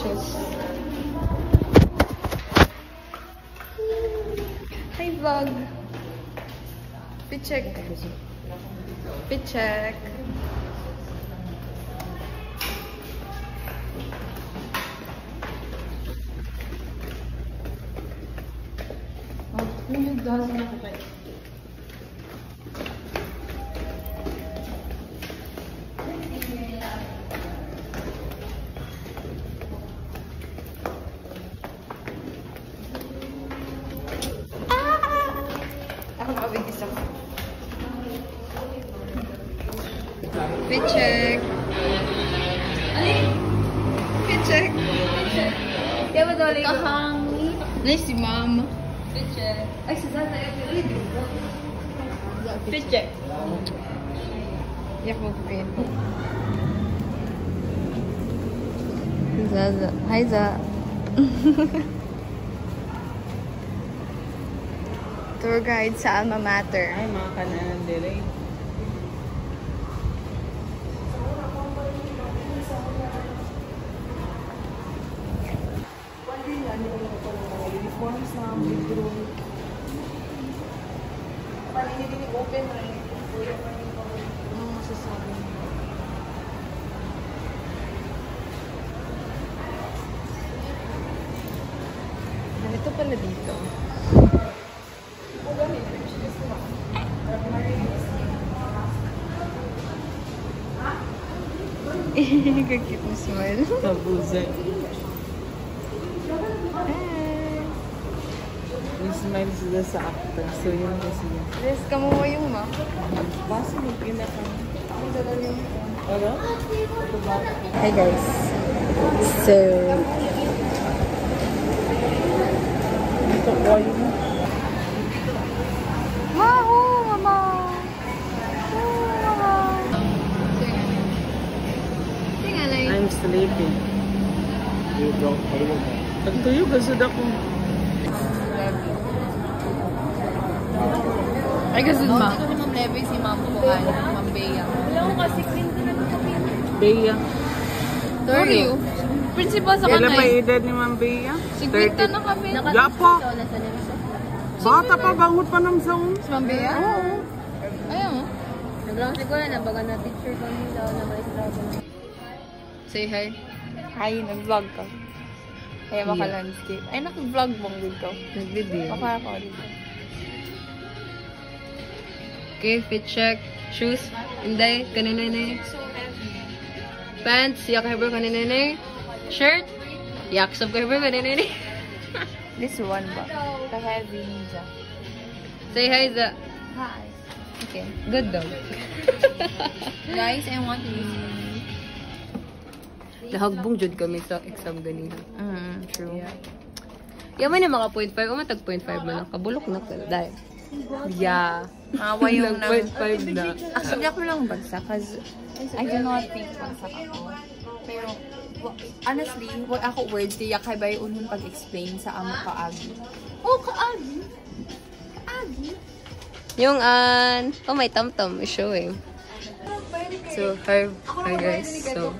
shoes. Hi, vlog. Picheck. Picheck. Picheck. Picheck. Ya betul ini. Kahangi. Ini si mama. Picheck. Ay, si Zata ya. Picheck. Ya mungkin. Zaza. Hai Za. Tour guide sa Alma Mater. Ay, mga kananan dire. Uniforms na bigro. Paniniginig open rin. Ano masasabi mo? Ganito pala dito. Kagkit mo smile. Tabuzay. May smile sila sa actor. So, yun kasi yun. Yes, kamuha yung ma. Basta may pinaka. Ano? Hi guys. So, Ito ko yun. Maho, mama. Mama. Tingnan. I'm sleeping. Pagtuyo, gasod ako. Ay, gasod ma. Ito ni Ma'am Levy, si Ma'am Bukan, Ma'am Bea. Wala ko kasi kwento na Bea. Sorry. Principal sa Kailan pa kanay. edad ni Ma'am Bea? 50 na kami. Yapo. Bata pa, bangot pa ng saon. Si Ma'am Bea? Oo. Ayun. Naglang siguro na baga na picture ko nila na may dragon. Say hi. Hi, nag-vlog ka. Kaya maka-landscape. Ay, nag-vlog mong dito. Nag-video. Baka ako dito. Okay, fit check. Shoes. Inday, kanina na. Pants, yak heber kanina na. Shirt, yak sab heber kanina na. This one ba? The heavy ninja. Say hi, Za. Hi. Okay, good dog. Guys, I want to Nahagbong jud kami sa exam ganina. true. Yeah. Yaman na mga 0.5. O matag 0.5 man. Kabulok na ka. Dahil. Yeah. Awa yung nang... 0.5 na. Actually, ako lang bagsak kasi I do not think bagsak ako. Pero, honestly, wag ako words kaya kay ba yung pag-explain sa amo kaagi. Oh, kaagi? Kaagi? Yung oh may tam-tam. I-show eh. So, hi guys. So,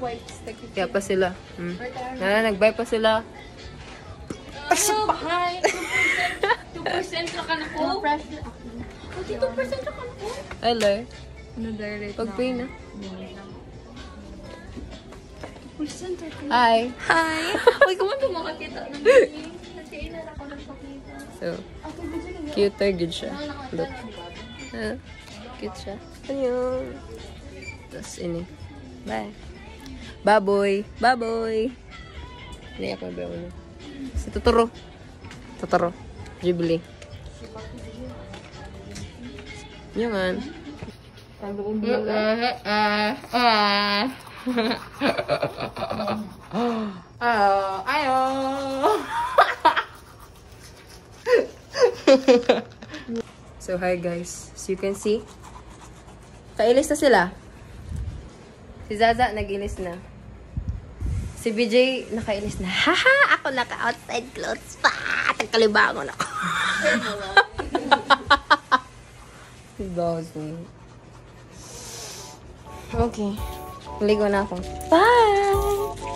kaya pa sila. Nag-buy pa sila. Hi! 2% na ka na ko. 2% na ka na ko. Hello. Ano direct Pag-pay na. 2% ka na. Hi. Hi! Uy, kumanto makakita ng gaming. Kasi inala ko nagpakita. So, cute good siya. Look. Cute siya. Ayun. Tapos, ini. Bye. Baboy. Baboy. Hindi ako ba ulo. Si Totoro. Totoro. Ghibli. Yung man. Ayo. So, hi guys. As you can see, kailis na sila. Si Zaza, nag-ilis na. Si BJ, nakailis na. Haha! Ako naka-outside clothes pa! Tagkalibangon ako. Okay. Ligo na ako. Bye!